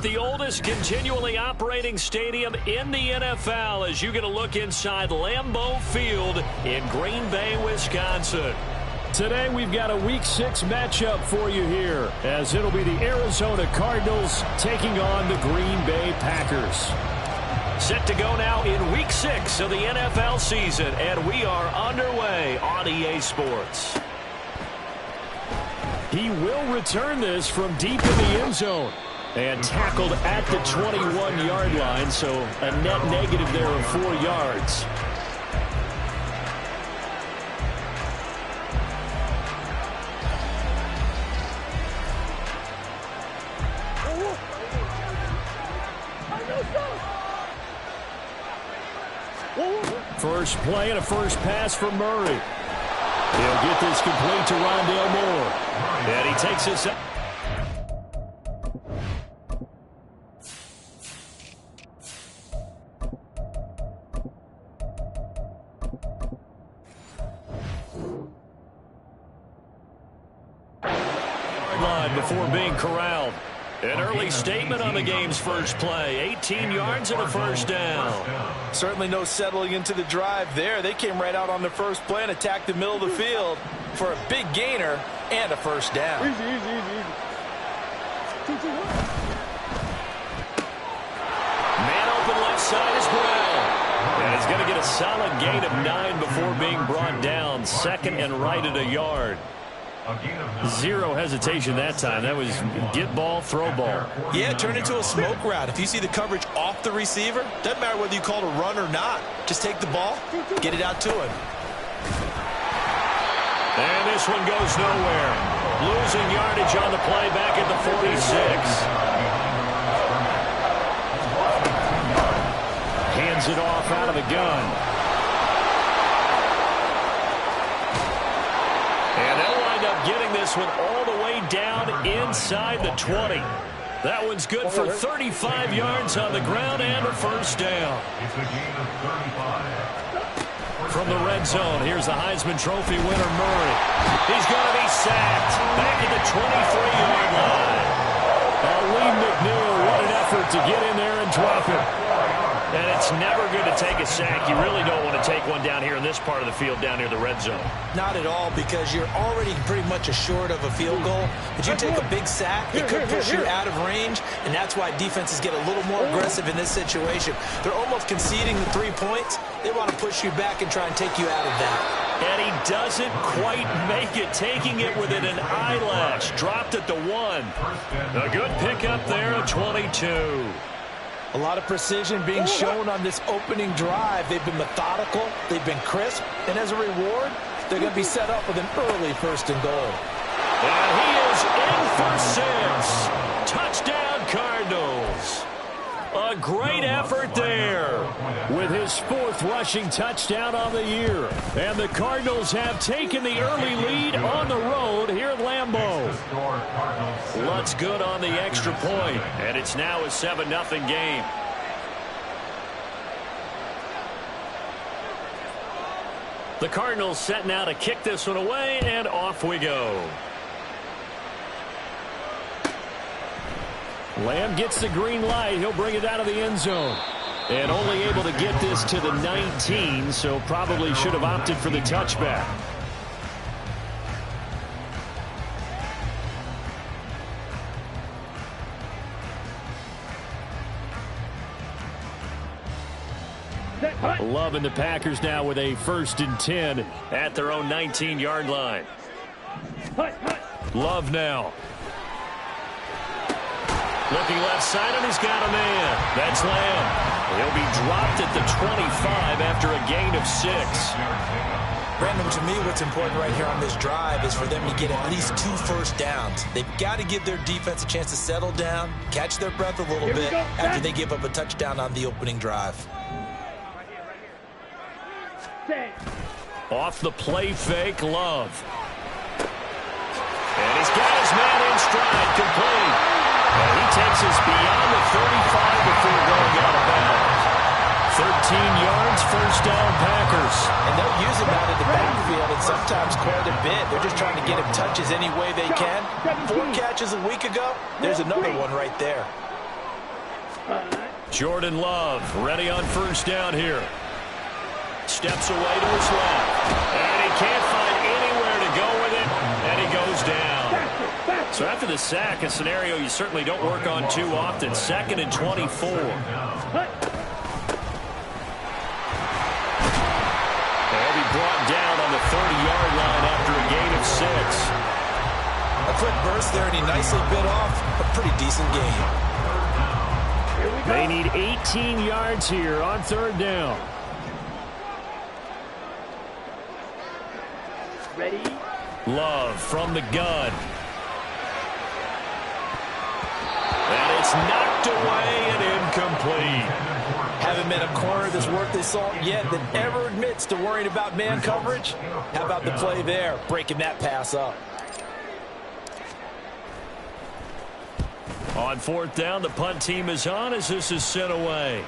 the oldest continually operating stadium in the NFL as you get a look inside Lambeau Field in Green Bay, Wisconsin. Today we've got a Week 6 matchup for you here, as it'll be the Arizona Cardinals taking on the Green Bay Packers. Set to go now in Week 6 of the NFL season, and we are underway on EA Sports. He will return this from deep in the end zone and tackled at the 21-yard line, so a net negative there of 4 yards. First play and a first pass for Murray. He'll get this complete to Rondale Moore. And he takes this up. Line before being corralled. An early statement on the game's first play. 18 yards and a first down. Certainly no settling into the drive there. They came right out on the first play and attacked the middle of the field for a big gainer and a first down. Easy. Man open left side is Brown. And he's going to get a solid gain of 9 before being brought down. Second and right at a yard. Zero hesitation that time. That was get ball, throw ball. Yeah, turn into a smoke route. If you see the coverage off the receiver, doesn't matter whether you call it a run or not. Just take the ball, get it out to him. And this one goes nowhere. Losing yardage on the play back at the 46. Hands it off out of the gun. And they'll wind up getting this one all the way down inside the 20. That one's good for 35 yards on the ground and a first down. From the red zone, here's the Heisman Trophy winner, Murray. He's going to be sacked back at the 23-yard line. Lee McNeil, what an effort to get in there and drop it. And it's never good to take a sack. You really don't want to take one down here in this part of the field down near the red zone. Not at all, because you're already pretty much assured of a field goal. But you take a big sack, it could push you out of range, and that's why defenses get a little more aggressive in this situation. They're almost conceding the 3 points. They want to push you back and try and take you out of that. And he doesn't quite make it, taking it within an eyelash. Dropped at the 1. A good pickup there at 22. A lot of precision being shown on this opening drive. They've been methodical, they've been crisp, and as a reward, they're going to be set up with an early first and goal. And he is in for 6. Touchdown, Cardinals. A great effort there. With his 4th rushing touchdown on the year. And the Cardinals have taken the early lead on the road here at Lambeau. Lutz good on the extra point, and it's now a 7-0 game. The Cardinals setting out to kick this one away, and off we go. Lamb gets the green light. He'll bring it out of the end zone. And only able to get this to the 19, so probably should have opted for the touchback. Love and the Packers now with a 1st and 10 at their own 19-yard line. Love now. Looking left side, and he's got a man. That's Lamb. He'll be dropped at the 25 after a gain of 6. Brandon, to me, what's important right here on this drive is for them to get at least 2 first downs. They've got to give their defense a chance to settle down, catch their breath a little bit after they give up a touchdown on the opening drive. Off the play fake, Love. And he's got his man in stride, complete. And he takes us beyond the 35 before going out of bounds. 13 yards, first down, Packers. And they'll use him out of the backfield, and sometimes quite a bit. They're just trying to get him touches any way they can. 4 catches a week ago. There's another one right there. Jordan Love ready on first down here. Steps away to his left. And he can't find anywhere to go with it. And he goes down. So after the sack, a scenario you certainly don't work on too often. 2nd and 24. They'll be brought down on the 30-yard line after a gain of 6. A quick burst there, and he nicely bit off a pretty decent gain. They need 18 yards here on 3rd down. Ready? Love from the gun. And it's knocked away and incomplete. Haven't met a corner that's worth his salt yet that ever admits to worrying about man coverage. How about the play there, breaking that pass up? On 4th down, the punt team is on as this is sent away.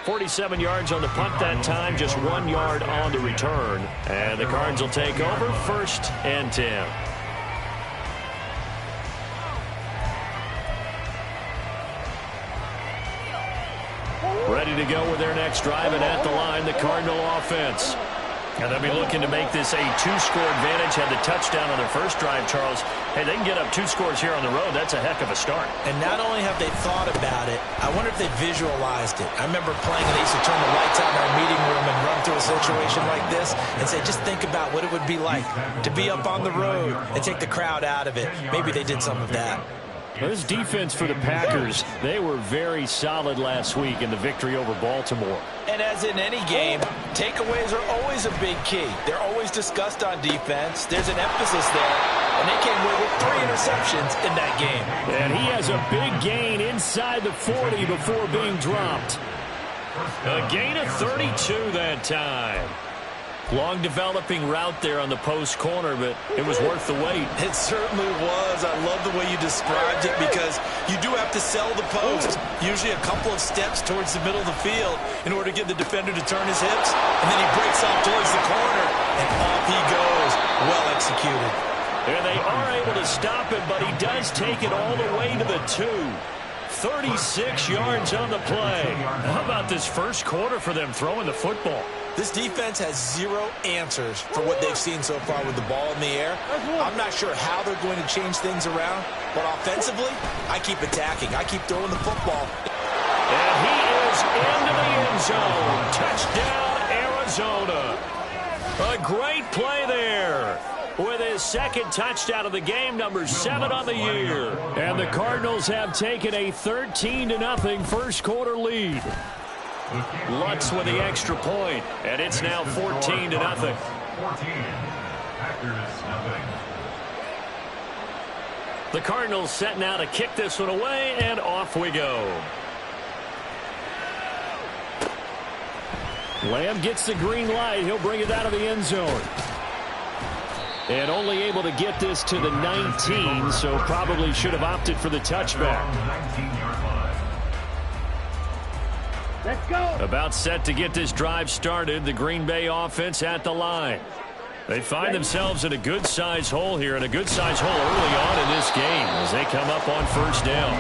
47 yards on the punt that time, just 1 yard on the return. And the Cards will take over 1st and 10. Ready to go with their next drive, and at the line, the Cardinal offense. And they'll be looking to make this a 2-score advantage. Had the touchdown on their first drive, Charles. Hey, they can get up 2 scores here on the road. That's a heck of a start. And not only have they thought about it, I wonder if they visualized it. I remember playing, and they used to turn the lights out in our meeting room and run through a situation like this and say, just think about what it would be like to be up on the road and take the crowd out of it. Maybe they did some of that. Well, this defense for the Packers, they were very solid last week in the victory over Baltimore. And as in any game, takeaways are always a big key. They're always discussed on defense. There's an emphasis there. And they came away with 3 interceptions in that game. And he has a big gain inside the 40 before being dropped. A gain of 32 that time. Long developing route there on the post corner, but it was worth the wait. It certainly was. I love the way you described it because you do have to sell the post. Usually a couple of steps towards the middle of the field in order to get the defender to turn his hips. And then he breaks off towards the corner, and off he goes. Well executed. And they are able to stop him, but he does take it all the way to the 2. 36 yards on the play. How about this first quarter for them throwing the football? This defense has 0 answers for what they've seen so far with the ball in the air. I'm not sure how they're going to change things around, but offensively, I keep attacking. I keep throwing the football. And he is into the end zone. Touchdown, Arizona. A great play there. With his 2nd touchdown of the game, number 7 on the year. And the Cardinals have taken a 13-0 first quarter lead. Lutz with the extra point, and it's now 14-0. The Cardinals setting out to kick this one away, and off we go. Lamb gets the green light. He'll bring it out of the end zone. And only able to get this to the 19, so probably should have opted for the touchback. Let's go. About set to get this drive started, the Green Bay offense at the line. They find themselves in a good-sized hole here, and a good-sized hole early on in this game as they come up on first down.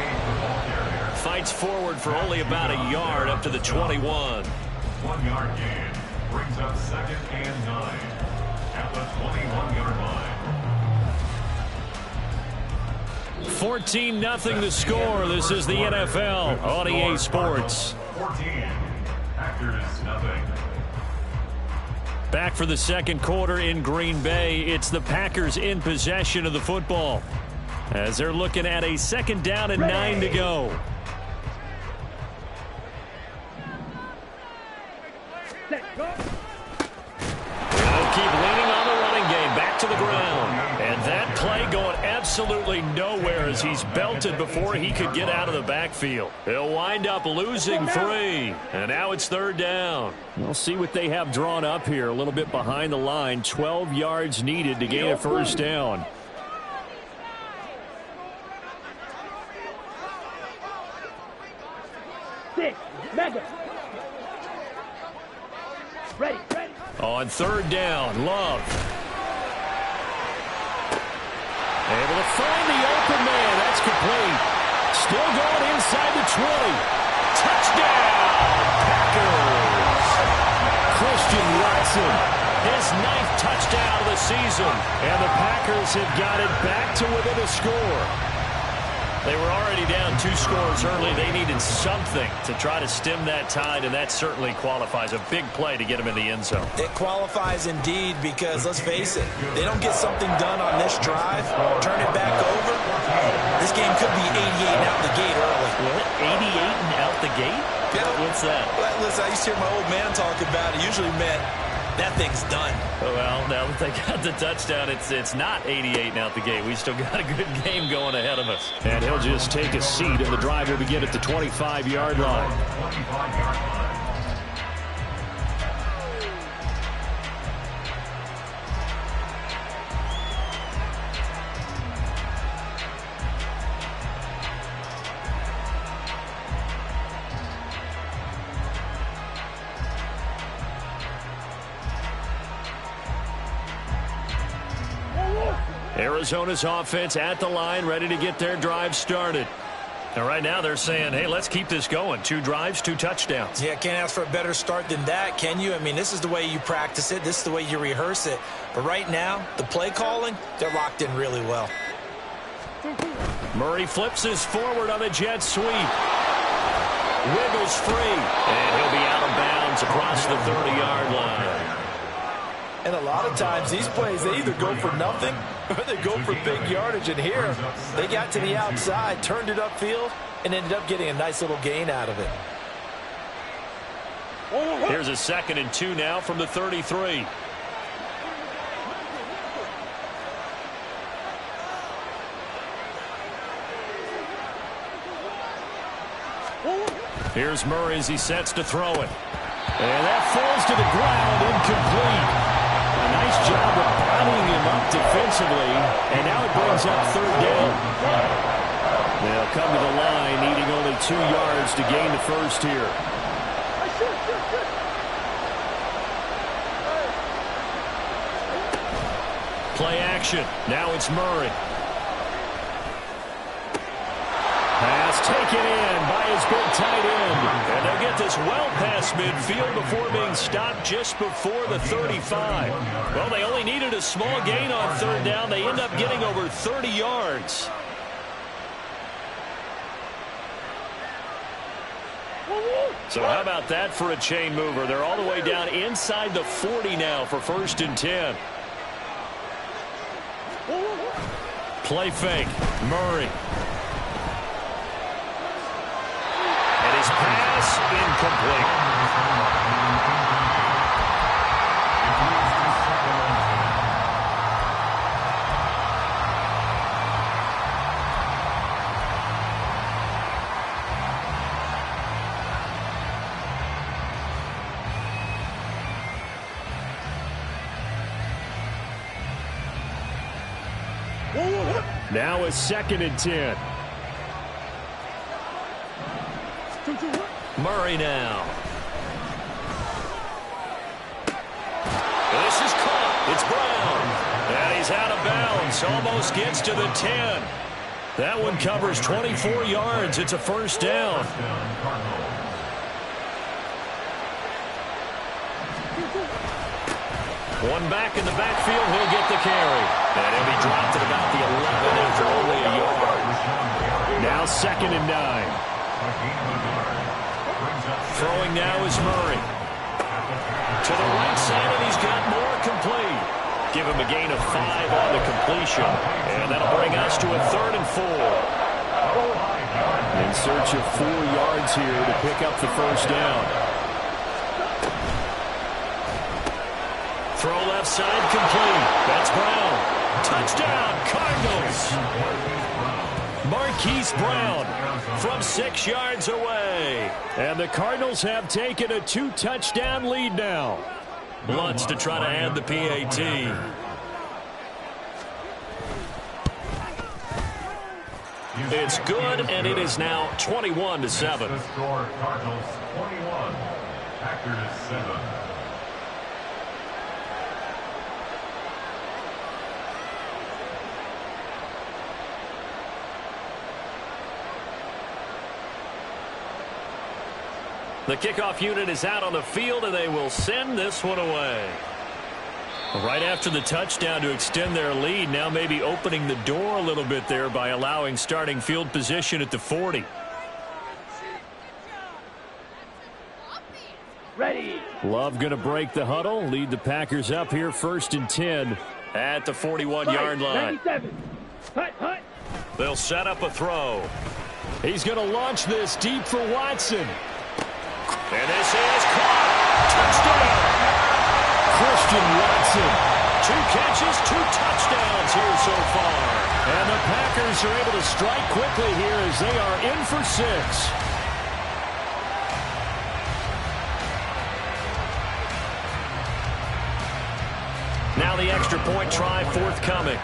Fights forward for only about a yard up to the 21. 1-yard gain brings up 2nd and 9 at the 21-yard line. 14-0 the score. This is the NFL on EA Sports. 14. Packers nothing. Back for the second quarter in Green Bay. It's the Packers in possession of the football as they're looking at a 2nd down and 9 to go. Let's go. They'll keep leaning on the running game. Back to the ground. And that play going absolutely nowhere as he's belted before he could get out of the backfield. He'll wind up losing 3. And now it's 3rd down. We'll see what they have drawn up here. A little bit behind the line. 12 yards needed to gain a first down. Six. Mega. Ready. On 3rd down, Love. Able to find the open man. That's incomplete. Still going inside the 20. Touchdown, Packers. Christian Watson, his 9th touchdown of the season. And the Packers have got it back to within a score. They were already down 2 scores early. They needed something to try to stem that tide, and that certainly qualifies. A big play to get them in the end zone. It qualifies indeed because, let's face it, they don't get something done on this drive, turn it back over, this game could be 88 and out the gate early. What? 88 and out the gate? Yeah. What's that? Well, listen, I used to hear my old man talk about it. Usually meant that thing's done. Well, now that they got the touchdown, it's not 88 and out the gate. We still got a good game going ahead of us. And he'll just take a seat, and the drive will begin at the 25-yard line. 25-yard line. Arizona's offense at the line, ready to get their drive started. And right now they're saying, hey, let's keep this going. 2 drives, 2 touchdowns. Yeah, can't ask for a better start than that, can you? I mean, this is the way you practice it. This is the way you rehearse it. But right now, the play calling, they're locked in really well. Murray flips his forward on the jet sweep. Wiggles free. And he'll be out of bounds across the 30-yard line. And a lot of times, these plays, they either go for nothing or they go for big yardage. And here, they got to the outside, turned it upfield, and ended up getting a nice little gain out of it. Here's a 2nd and 2 now from the 33. Here's Murray as he sets to throw it. And that falls to the ground, incomplete. A nice job of bottling him up defensively, and now it brings up 3rd down. They'll come to the line, needing only 2 yards to gain the first here. Play action. Now it's Murray. Pass taken in by his big tight end. And they'll get this well past midfield before being stopped just before the 35. Well, they only needed a small gain on 3rd down. They end up getting over 30 yards. So how about that for a chain mover? They're all the way down inside the 40 now for 1st and 10. Play fake. Murray. His pass incomplete. Now a 2nd and 10. Murray now. This is caught. It's Brown. And he's out of bounds. Almost gets to the 10. That one covers 24 yards. It's a 1st down. One back in the backfield. He'll get the carry. And he'll be dropped at about the 11 after only a yard. Now 2nd and 9. Throwing now is Murray. To the right side, and he's got more complete. Give him a gain of 5 on the completion. And that'll bring us to a 3rd and 4. In search of 4 yards here to pick up the 1st down. Throw left side complete. That's Brown. Touchdown, Cardinals. Marquise Brown from 6 yards away. And the Cardinals have taken a 2-touchdown lead now. Lutz to try to add the PAT. It's good, and it is now 21-7. The score, Cardinals 21, Packers 7. The kickoff unit is out on the field, and they will send this one away. Right after the touchdown to extend their lead, now maybe opening the door a little bit there by allowing starting field position at the 40. Ready. Love going to break the huddle, lead the Packers up here 1st and 10 at the 41-yard line. 97. Hut, hut. They'll set up a throw. He's going to launch this deep for Watson. And this is caught. Touchdown. Christian Watson. 2 catches, 2 touchdowns here so far. And the Packers are able to strike quickly here as they are in for 6. Now the extra point try forthcoming.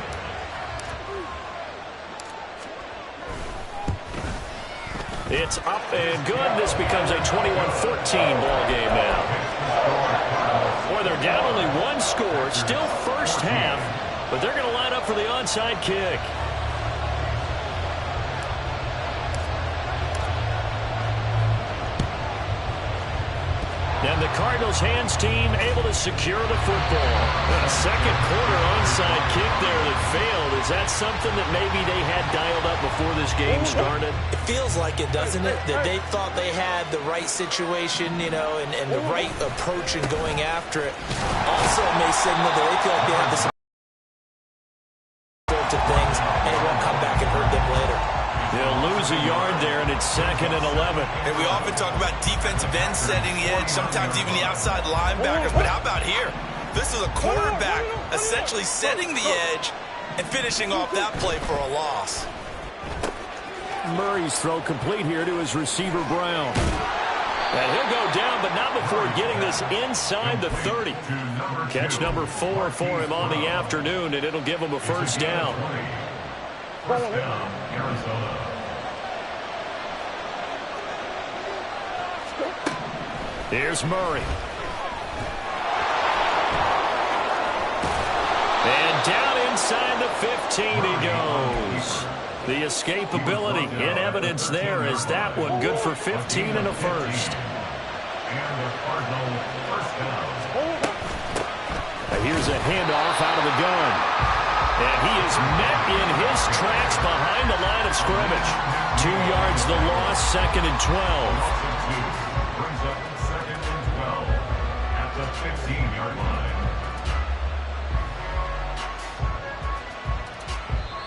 It's up and good. This becomes a 21-14 ball game now. Boy, they're down only 1 score. Still first half, but they're going to line up for the onside kick. And the Cardinals' hands team able to secure the football. A second quarter onside kick there that failed. Is that something that maybe they had dialed up before this game started? It feels like it, doesn't it? That they thought they had the right situation, you know, and the right approach in going after it. Also may signal that they feel like they have this to things, and it won't come back and hurt them later. They'll lose a yard there, and it's 2nd and 11. And we often talk about defensive ends setting the edge, sometimes even the outside linebackers. But how about here? This is a quarterback essentially setting the edge and finishing off that play for a loss. Murray's throw complete here to his receiver, Brown. And he'll go down, but not before getting this inside the 30. Catch number 4 for him on the afternoon, and it'll give him a first down. First down, Arizona. Here's Murray. And down inside the 15 he goes. The escapability in evidence there as that one good for 15 and a first. And the Cardinal first down. Here's a handoff out of the gun. And he is met in his tracks behind the line of scrimmage. 2 yards the loss, 2nd and 12. Brings up 2nd and 12 at the 15-yard line.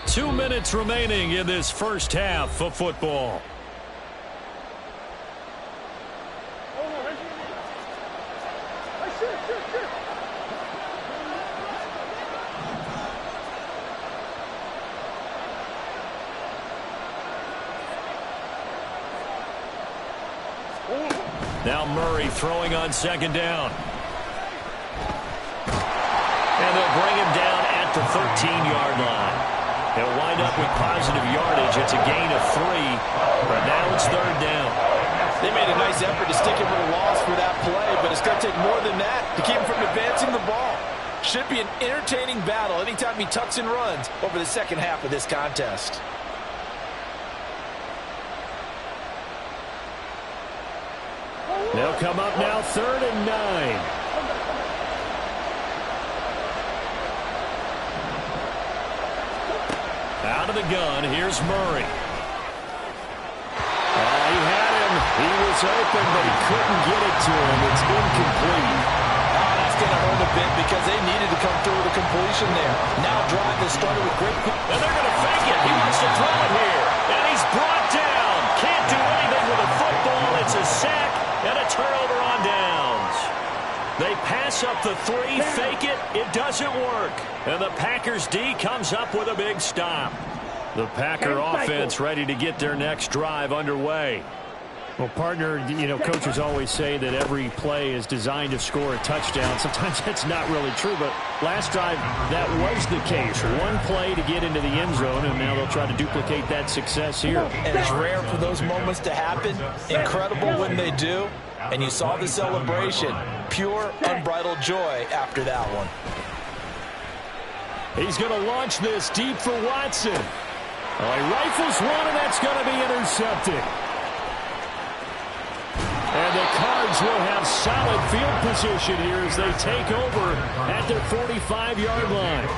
2 minutes remaining in this first half of football. Now Murray throwing on 2nd down. And they'll bring him down at the 13-yard line. They'll wind up with positive yardage. It's a gain of 3, but now it's 3rd down. They made a nice effort to stick him with a loss for that play, but it's going to take more than that to keep him from advancing the ball. Should be an entertaining battle anytime he tucks and runs over the second half of this contest. They'll come up now 3rd and 9. Out of the gun, here's Murray. He had him. He was open, but he couldn't get it to him. It's incomplete. That's going to hurt a bit because they needed to come through with a completion there. Now drive that started with great. And they're going to fake it. He wants to throw it here. And he's brought down. Can't do anything with a football. It's a sack and a turnover on downs. They pass up the 3, fake it. It doesn't work. And the Packers D comes up with a big stop. The Packer offense ready to get their next drive underway. Well, partner, you know, coaches always say that every play is designed to score a touchdown. Sometimes that's not really true, but last drive, that was the case. One play to get into the end zone, and now they'll try to duplicate that success here. And it's rare for those moments to happen. Incredible when they do. And you saw the celebration. Pure, unbridled joy after that one. He's going to launch this deep for Watson. He rifles one, and that's going to be intercepted. And the Cards will have solid field position here as they take over at their 45-yard line.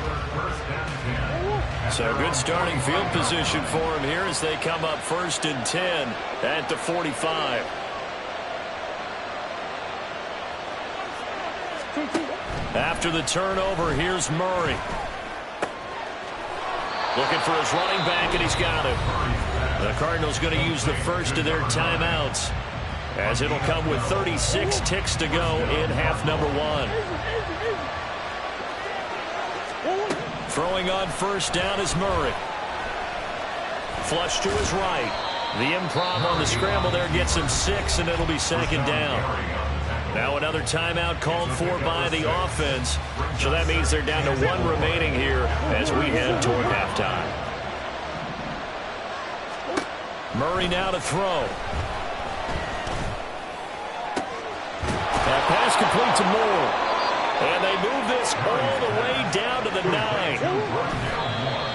So good starting field position for them here as they come up 1st and 10 at the 45. After the turnover, here's Murray. Looking for his running back, and he's got it. The Cardinals going to use the first of their timeouts, as it'll come with 36 ticks to go in half number 1. Throwing on 1st down is Murray. Flush to his right. The improv on the scramble there gets him 6, and it'll be 2nd down. Now another timeout called for by the offense. So that means they're down to 1 remaining here as we head toward halftime. Murray now to throw. That pass complete to Moore. And they move this all the way down to the 9.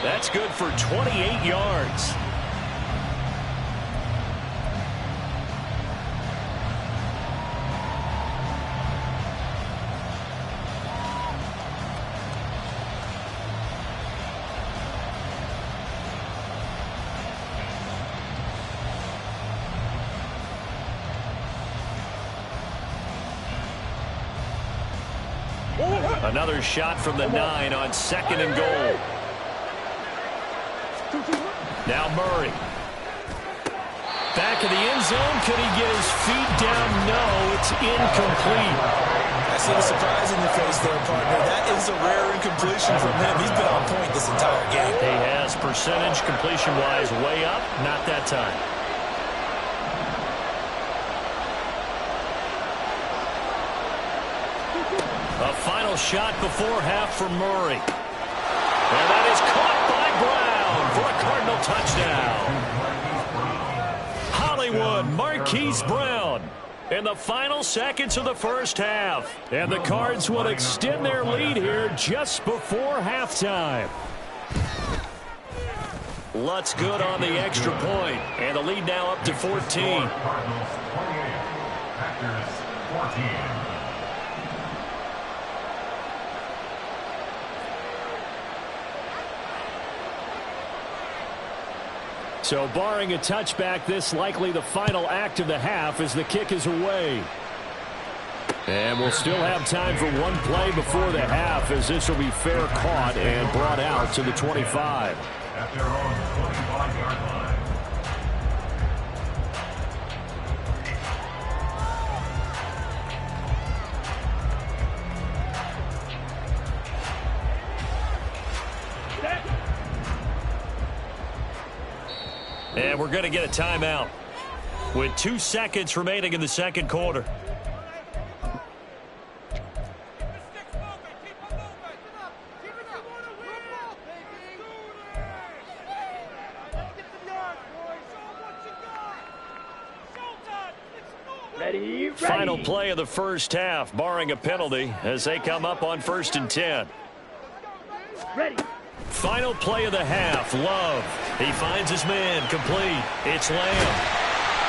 That's good for 28 yards. Another shot from the 9 on 2nd and goal. Now Murray. Back of the end zone. Could he get his feet down? No, it's incomplete. I see the surprise in your face there, partner. That is a rare incompletion from him. He's been on point this entire game. He has percentage completion-wise way up. Not that time. A final shot before half for Murray. And that is caught by Brown for a Cardinal touchdown. Hollywood Marquise Brown in the final seconds of the first half. And the Cards will extend their lead here just before halftime. Lutz good on the extra point. And the lead now up to 14. Cardinals 28, Packers 14. So barring a touchback, this likely the final act of the half as the kick is away. And we'll still have time for one play before the half as this will be fair caught and brought out to the 25. At their own 25-yard line. And we're going to get a timeout with 2 seconds remaining in the second quarter. Final play of the first half, barring a penalty, as they come up on 1st and 10. Ready. Final play of the half, Love. He finds his man, complete. It's Lamb.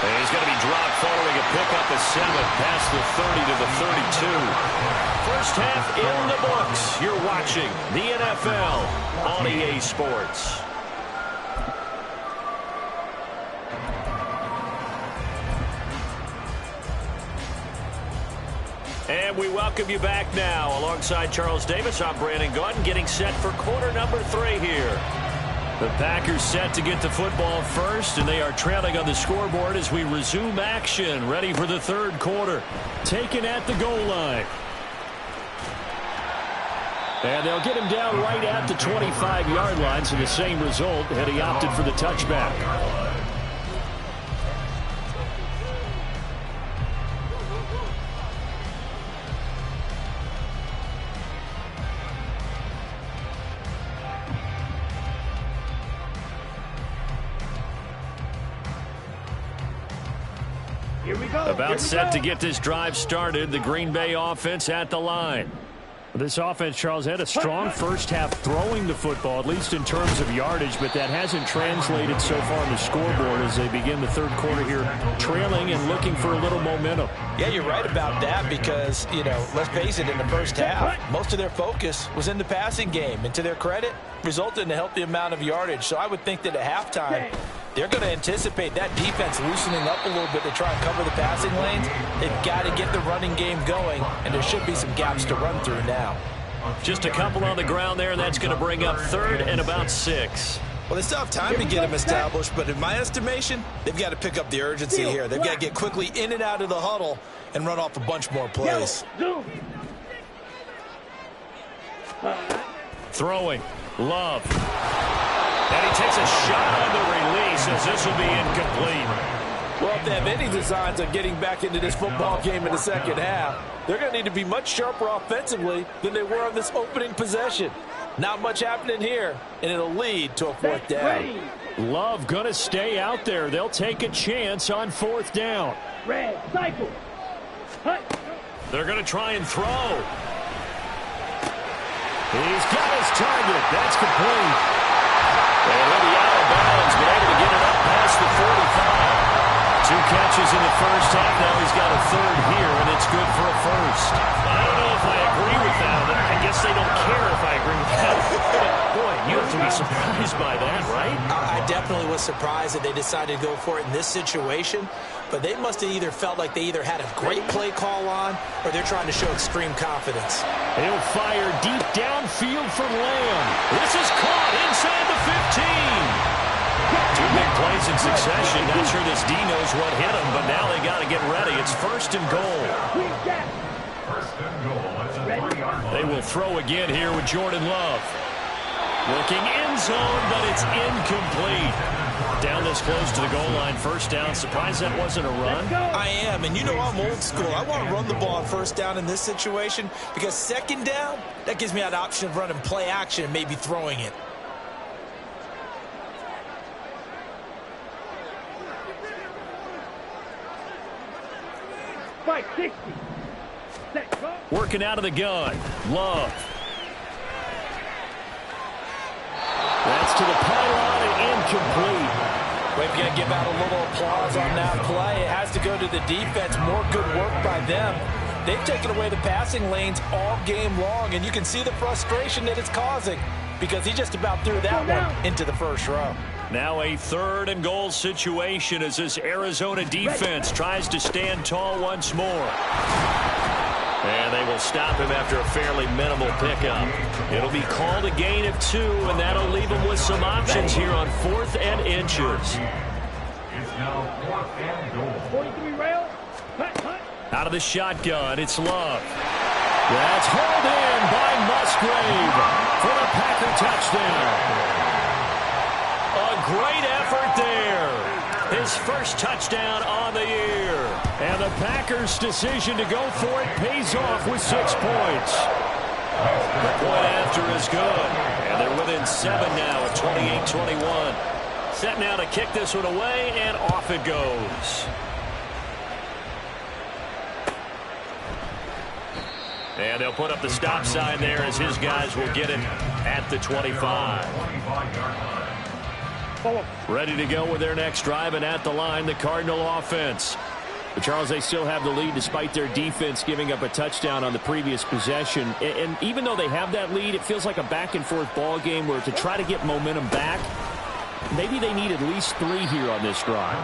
And he's going to be dropped following a pickup of 7 past the 30 to the 32. First half in the books. You're watching the NFL on EA Sports. And we welcome you back now. Alongside Charles Davis, I'm Brandon Gaudin, getting set for quarter number 3 here. The Packers set to get the football first, and they are trailing on the scoreboard as we resume action, ready for the third quarter. Taken at the goal line. And they'll get him down right at the 25-yard line, so the same result, and he opted for the touchback. About set to get this drive started, the Green Bay offense at the line. This offense, Charles, had a strong first half throwing the football, at least in terms of yardage, but that hasn't translated so far on the scoreboard as they begin the third quarter here trailing and looking for a little momentum. Yeah, you're right about that because, let's face it, in the first half, most of their focus was in the passing game. And to their credit, resulted in a healthy amount of yardage. So I would think that at halftime, they're going to anticipate that defense loosening up a little bit to try and cover the passing lanes. They've got to get the running game going, and there should be some gaps to run through now. Just a couple on the ground there, and that's going to bring up third and about 6. Well, they still have time to get them established, but in my estimation, they've got to pick up the urgency here. They've got to get quickly in and out of the huddle and run off a bunch more plays. Throwing. Love. And he takes a shot on the release as this will be incomplete. Well, if they have any designs on getting back into this football game in the second half, they're going to need to be much sharper offensively than they were on this opening possession. Not much happening here, and it'll lead to a fourth down. Love going to stay out there. They'll take a chance on fourth down. Red, cycle. They're going to try and throw. He's got his target. That's complete. And he'll be out of bounds, but able to get it up past the 45. 2 catches in the first half. Now he's got a third here, and it's good for a first. I don't know if I agree with that. I guess they don't care if I agree with that. Boy, you have to be surprised by that, right? I definitely was surprised that they decided to go for it in this situation, but they must have either felt like they either had a great play call on or they're trying to show extreme confidence. He'll fire deep downfield from Lamb. This is caught inside the 15. 2 big plays in succession. Not sure this D knows what hit him, but now they got to get ready. It's first and goal. First and goal at the 3-yard line. They will throw again here with Jordan Love. Looking end zone, but it's incomplete. Down this close to the goal line, first down. Surprised that wasn't a run. I am, and I'm old school. I want to run the ball on first down in this situation because second down, that gives me an option of running play action and maybe throwing it. Fight 60. Set, go. Working out of the gun. Love. That's to the pylon and incomplete. We've got to give out a little applause on that play. It has to go to the defense. More good work by them. They've taken away the passing lanes all game long, and you can see the frustration that it's causing because he just about threw that one into the first row. Now a third and goal situation as this Arizona defense tries to stand tall once more. And they will stop him after a fairly minimal pickup. It'll be called a gain of 2, and that'll leave him with some options here on 4th and inches. It's now 4th and goal. 43 rail. Hut, hut. Out of the shotgun, it's Love. That's hauled in by Musgrave for the Packer touchdown. A great effort there. His first touchdown on the year. And the Packers' decision to go for it pays off with 6 points. The point after is good. And they're within 7 now at 28-21. Set now to kick this one away, and off it goes. And they'll put up the stop sign there as his guys will get it at the 25. Ready to go with their next drive, and at the line, the Cardinal offense. But Charles, they still have the lead despite their defense giving up a touchdown on the previous possession. And even though they have that lead, it feels like a back-and-forth ball game where to try to get momentum back, maybe they need at least 3 here on this drive.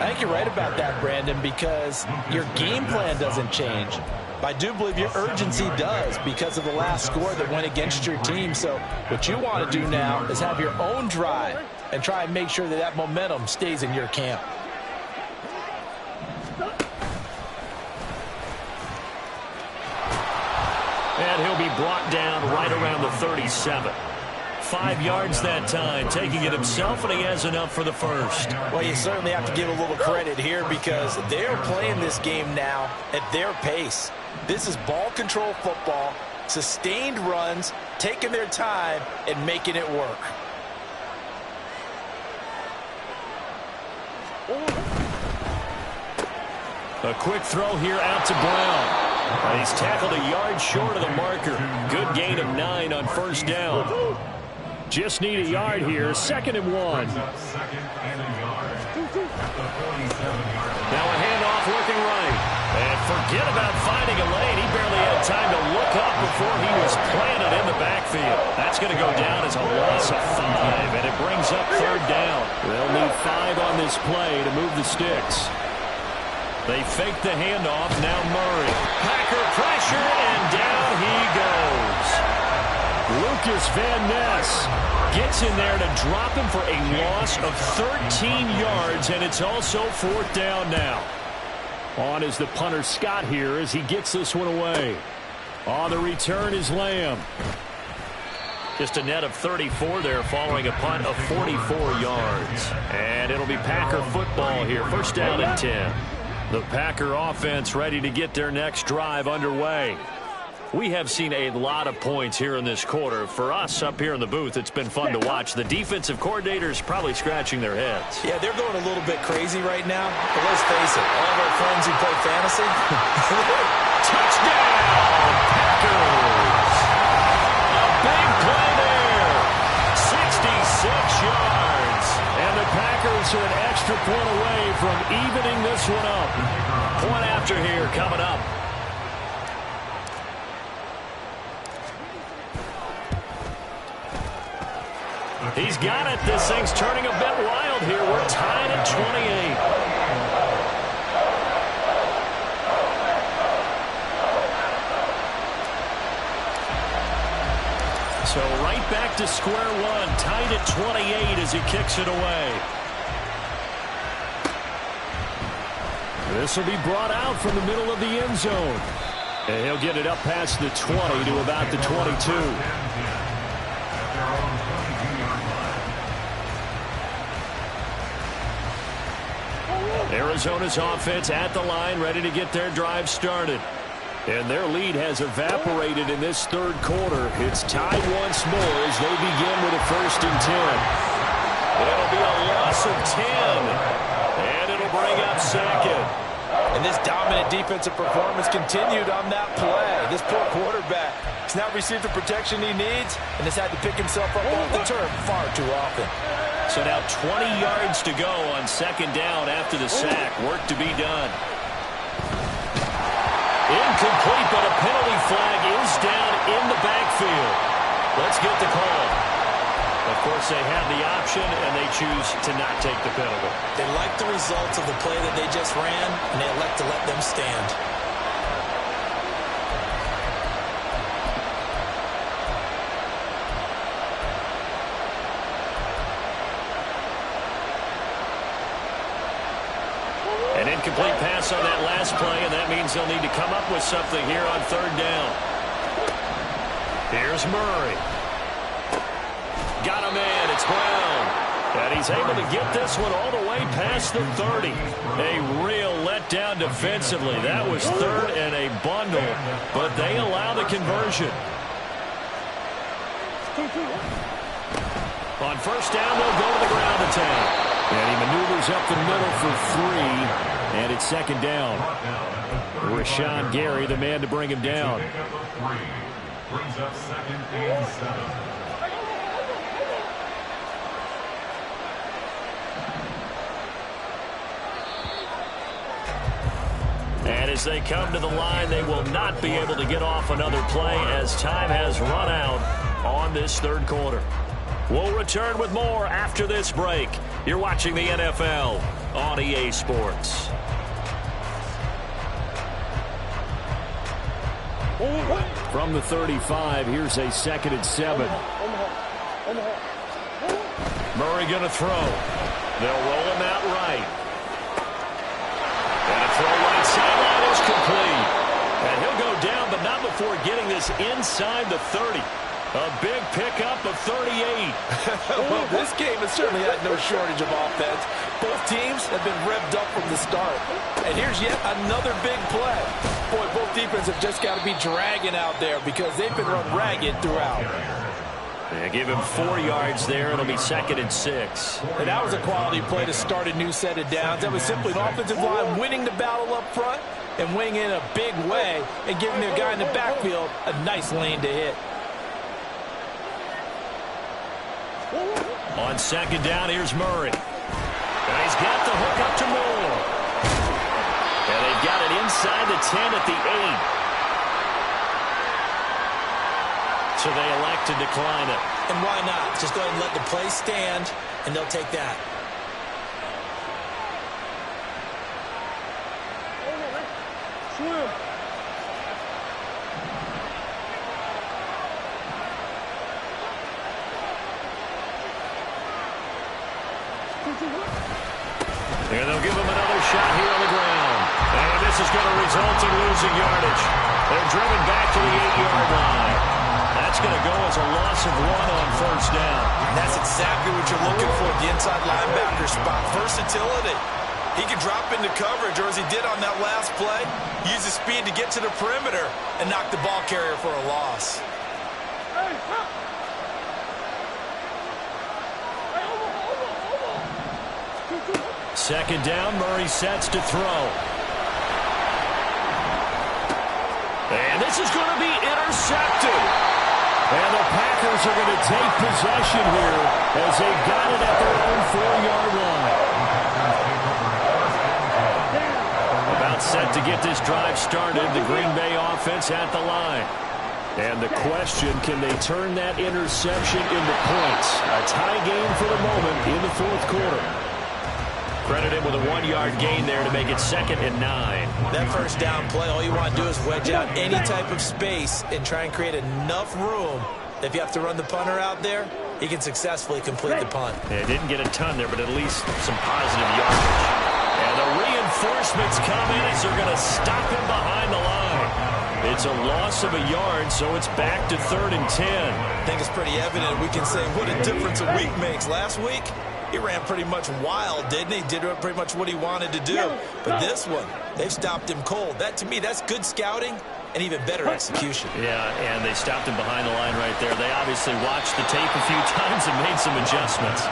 I think you're right about that, Brandon, because your game plan doesn't change. I do believe your urgency does because of the last score that went against your team. So what you want to do now is have your own drive and try and make sure that that momentum stays in your camp. And he'll be brought down right around the 37. 5 yards that time, taking it himself, and he has enough for the first. Well, you certainly have to give a little credit here because they're playing this game now at their pace. This is ball control football, sustained runs, taking their time, and making it work. A quick throw here out to Brown. And he's tackled a yard short of the marker. Good gain of 9 on first down. Just need a yard here. 2nd and 1. Second and a yard. At the 47-yard line. Now a handoff looking right. And forget about finding a lane. He barely had time to look up before he was planted in the backfield. That's going to go down as a loss of 5, and it brings up 3rd down. They'll need 5 on this play to move the sticks. They fake the handoff. Now Murray. Packer pressure, and down he goes. Lucas Van Ness Gets in there to drop him for a loss of 13 yards, and it's also 4th down now. On is the punter Scott here as he gets this one away. On the return is Lamb. Just a net of 34 there following a punt of 44 yards. And it'll be Packer football here. 1st down and 10. The Packer offense ready to get their next drive underway. We have seen a lot of points here in this quarter. For us up here in the booth, it's been fun to watch. The defensive coordinators probably scratching their heads. Yeah, they're going a little bit crazy right now. But let's face it, all of our friends who play fantasy. Touchdown, Packers! A big play there. 66 yards. And the Packers are an extra point away from evening this one up. Point after here coming up. He's got it. This thing's turning a bit wild here. We're tied at 28. So right back to square one. Tied at 28 as he kicks it away. This will be brought out from the middle of the end zone. And he'll get it up past the 20 to about the 22. Arizona's offense at the line, ready to get their drive started. And their lead has evaporated in this 3rd quarter. It's tied once more as they begin with a 1st and 10. It'll be a loss of 10. And it'll bring up 2nd. And this dominant defensive performance continued on that play. This poor quarterback has not received the protection he needs and has had to pick himself up off the turf far too often. So now 20 yards to go on 2nd down after the sack. Work to be done. Incomplete, but a penalty flag is down in the backfield. Let's get the call. Of course, they have the option, and they choose to not take the penalty. They like the results of the play that they just ran, and they elect to let them stand. An incomplete pass on that last play, and that means they'll need to come up with something here on 3rd down. Here's Murray. Got a man. It's Brown. And he's able to get this one all the way past the 30. A real letdown defensively. That was 3rd and a bundle, but they allow the conversion. On 1st down, they'll go to the ground attack. And he maneuvers up the middle for 3, and it's 2nd down. Rashawn Gary, the man to bring him down. Brings up 2nd and 7. And as they come to the line, they will not be able to get off another play as time has run out on this 3rd quarter. We'll return with more after this break. You're watching the NFL on EA Sports. From the 35, here's a 2nd and 7. Murray going to throw. They'll roll him out right. And a throw right sideline is complete. And he'll go down, but not before getting this inside the 30. A big pickup of 38. Well, this game has certainly had no shortage of offense. Both teams have been revved up from the start. And here's yet another big play. Boy, both defenses have just got to be dragging out there because they've been run ragged throughout. They give him 4 yards there. It'll be 2nd and 6. And that was a quality play to start a new set of downs. That was simply an offensive line winning the battle up front and wing in a big way and giving the guy in the backfield a nice lane to hit. On second down, here's Murray. And he's got the hook up to Moore. And they've got it inside the 10 at the 8. So they elect to decline it. And why not? Just go ahead and let the play stand, and they'll take that. Swim. And they'll give him another shot here on the ground. And this is going to result in losing yardage. They're driven back to the 8-yard line. That's going to go as a loss of 1 on first down. And that's exactly what you're looking for, the inside linebacker spot. Versatility. He can drop into coverage, or as he did on that last play, use his speed to get to the perimeter and knock the ball carrier for a loss. Second down, Murray sets to throw. And this is going to be intercepted. And the Packers are going to take possession here as they've got it at their own 4-yard line. About set to get this drive started, the Green Bay offense at the line. And the question, can they turn that interception into points? A tie game for the moment in the fourth quarter. Credit him with a 1-yard gain there to make it 2nd and 9. That first down play, all you want to do is wedge out any type of space and try and create enough room that if you have to run the punter out there, he can successfully complete the punt. Yeah, didn't get a ton there, but at least some positive yardage. And the reinforcements come in as they're going to stop him behind the line. It's a loss of a yard, so it's back to 3rd and 10. I think it's pretty evident. We can say what a difference a week makes. Last week, he ran pretty much wild, didn't he? Did pretty much what he wanted to do. But this one, they've stopped him cold. That, to me, that's good scouting and even better execution. Yeah, and they stopped him behind the line right there. They obviously watched the tape a few times and made some adjustments.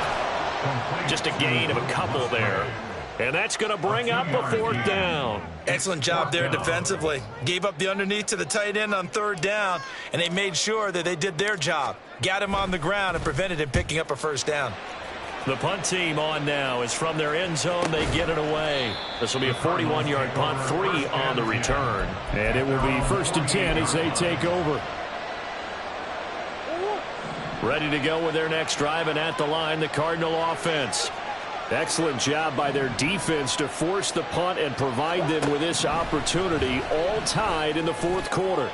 Just a gain of a couple there. And that's going to bring up a 4th down. Excellent job there defensively. Gave up the underneath to the tight end on 3rd down, and they made sure that they did their job. Got him on the ground and prevented him picking up a 1st down. The punt team on now is from their end zone. They get it away. This will be a 41-yard punt, 3 on the return. And it will be 1st and 10 as they take over. Ready to go with their next drive, and at the line, the Cardinal offense. Excellent job by their defense to force the punt and provide them with this opportunity, all tied in the fourth quarter.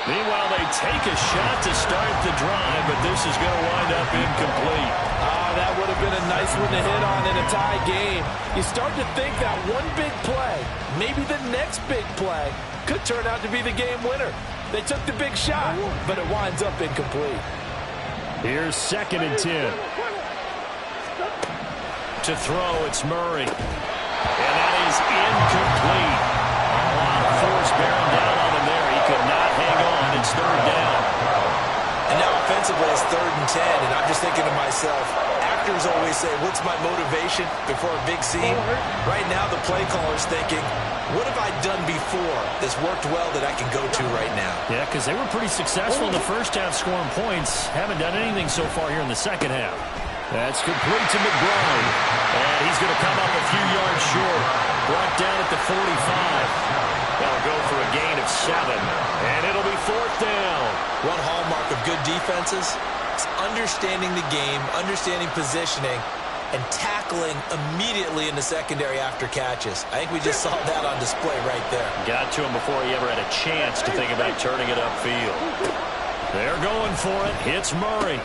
Meanwhile, they take a shot to start the drive, but this is going to wind up incomplete. That would have been a nice one to hit on in a tie game. You start to think that one big play, maybe the next big play, could turn out to be the game winner. They took the big shot, but it winds up incomplete. Here's 2nd and 10. To throw, it's Murray. And that is incomplete. A lot of force bearing down on him there. He could not hang on. It's 3rd down. And now offensively it's 3rd and 10, and I'm just thinking to myself, actors always say, what's my motivation before a big scene? Right now the play caller's thinking, what have I done before that's worked well that I can go to right now? Yeah, because they were pretty successful in the first half scoring points. Haven't done anything so far here in the second half. That's complete to McBride. And he's going to come up a few yards short. Brought down at the 45. That'll go for a gain of 7. And it'll be 4th down. One hallmark of good defenses is understanding the game, understanding positioning, and tackling immediately in the secondary after catches. I think we just saw that on display right there. Got to him before he ever had a chance to think about turning it upfield. They're going for it. It's Murray.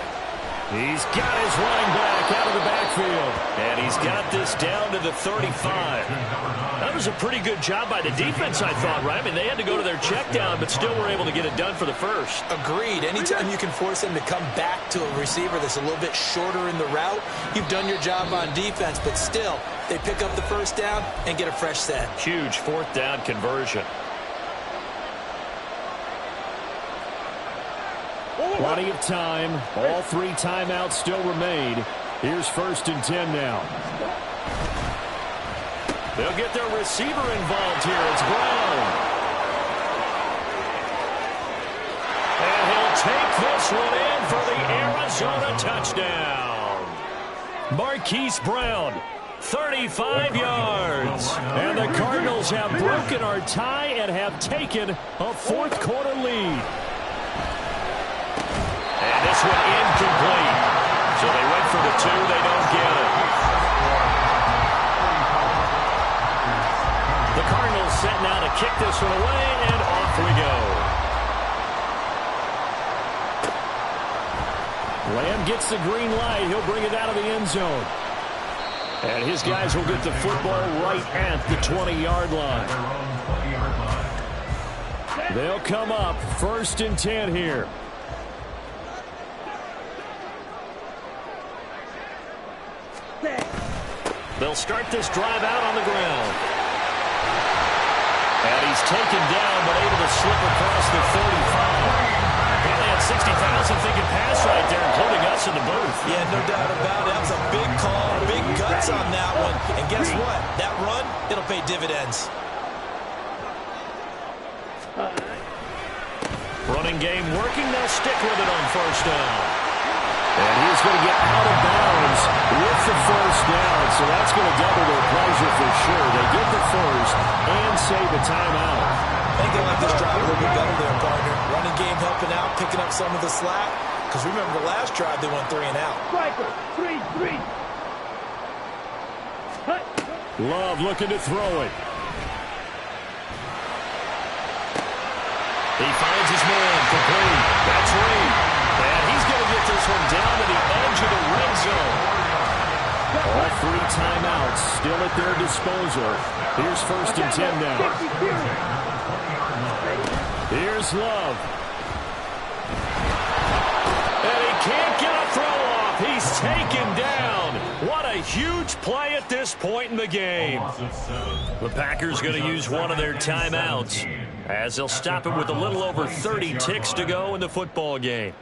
He's got his running back out of the backfield. And he's got this down to the 35. That was a pretty good job by the defense, I thought, right? I mean, they had to go to their check down, but still were able to get it done for the first. Agreed. Anytime you can force them to come back to a receiver that's a little bit shorter in the route, you've done your job on defense, but still, they pick up the 1st down and get a fresh set. Huge 4th down conversion. Plenty of time. All 3 timeouts still remain. Here's 1st and 10 now. They'll get their receiver involved here. It's Brown. And he'll take this one in for the Arizona touchdown. Marquise Brown, 35 yards. And the Cardinals have broken our tie and have taken a fourth-quarter lead. And this one incomplete. So they went for the 2. They don't get it. The Cardinals set now to kick this one away, and off we go. Lamb gets the green light. He'll bring it out of the end zone. And his guys will get the football right at the 20-yard line. They'll come up 1st and 10 here. They'll start this drive out on the ground. And he's taken down, but able to slip across the 35. Probably had 60,000 thinking pass right there, including us in the booth. Yeah, no doubt about it. That was a big call, big guts on that one. And guess what? That run, it'll pay dividends. Running game working. They'll stick with it on 1st down. And he's going to get out of bounds with the 1st down, so that's going to double their pleasure for sure. They get the 1st and save a timeout. I think they like this drive a little bit better there, partner. Running game helping out, picking up some of the slack. Because remember the last drive, they went 3 and out. Striker, 3-3. Love looking to throw it. He finds his man, complete. That's Reed. And he's going to get this one down to the edge of the red zone. All 3 timeouts still at their disposal. Here's 1st and 10 now. Here's Love. And he can't get a throw off. He's taken down. What a huge play at this point in the game. The Packers going to use one of their timeouts as they'll stop it with a little over 30 ticks to go in the football game.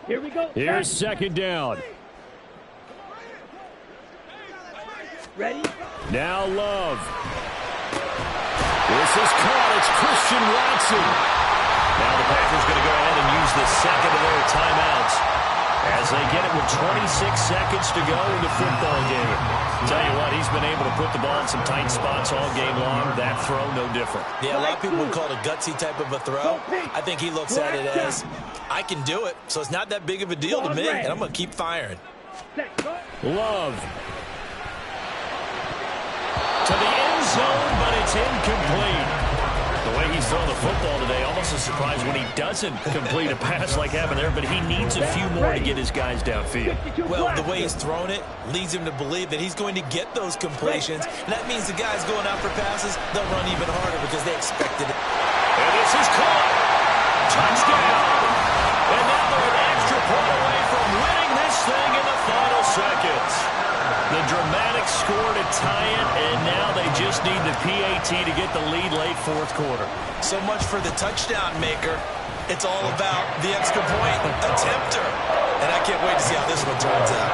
Here we go. Here's 2nd down. Ready? Now Love. This is caught. It's Christian Watson. Now the Packers going to go ahead and use the 2nd of their timeouts as they get it with 26 seconds to go in the football game. Tell you what, he's been able to put the ball in some tight spots all game long. That throw, no different. Yeah, a lot of people would call it a gutsy type of a throw. I think he looks at it as, I can do it, so it's not that big of a deal to me, and I'm going to keep firing. Love. To the end zone, but it's incomplete. The way he's thrown the football today, almost a surprise when he doesn't complete a pass like happened there, but he needs a few more to get his guys downfield. Well, the way he's thrown it leads him to believe that he's going to get those completions, and that means the guys going out for passes, they'll run even harder because they expected it. And this is caught. Touchdown. And now they're an extra point away from winning this thing in the final seconds. The dramatic score to tie it, and now they just need the PAT to get the lead late 4th quarter. So much for the touchdown maker. It's all about the extra point attempter. And I can't wait to see how this one turns out.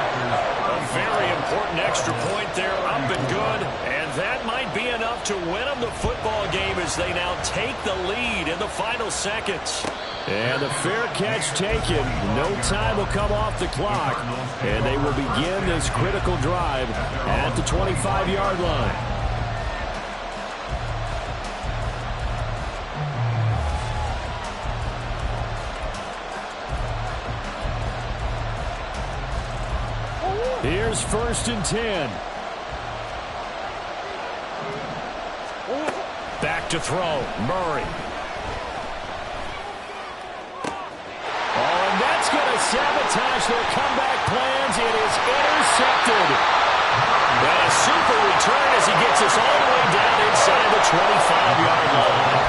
A very important extra point there, up and good. And that might be enough to win them the football game as they now take the lead in the final seconds. And the fair catch taken. No time will come off the clock. And they will begin this critical drive at the 25-yard line. Here's 1st and 10. Back to throw. Murray. Oh, and that's going to sabotage their comeback plans. It is intercepted. And a super return as he gets us all the way down inside the 25-yard line.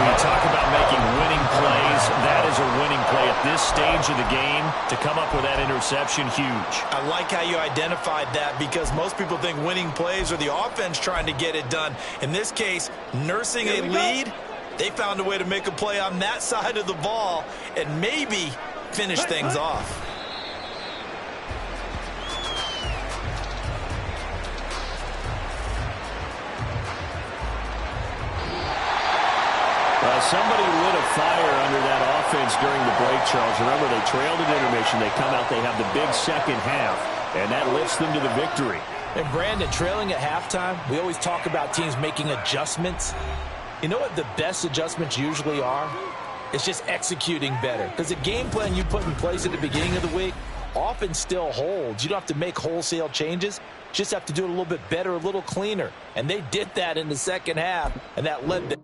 When you talk about making winning plays, that is a winning play at this stage of the game. To come up with that interception, huge. I like how you identified that, because most people think winning plays are the offense trying to get it done. In this case, nursing a lead, they found a way to make a play on that side of the ball and maybe finish things off. Somebody lit a fire under that offense during the break, Charles. Remember, they trailed at intermission. They come out, they have the big second half, and that lifts them to the victory. And Brandon, trailing at halftime, we always talk about teams making adjustments. You know what the best adjustments usually are? It's just executing better. Because the game plan you put in place at the beginning of the week often still holds. You don't have to make wholesale changes. You just have to do it a little bit better, a little cleaner. And they did that in the second half, and that led them.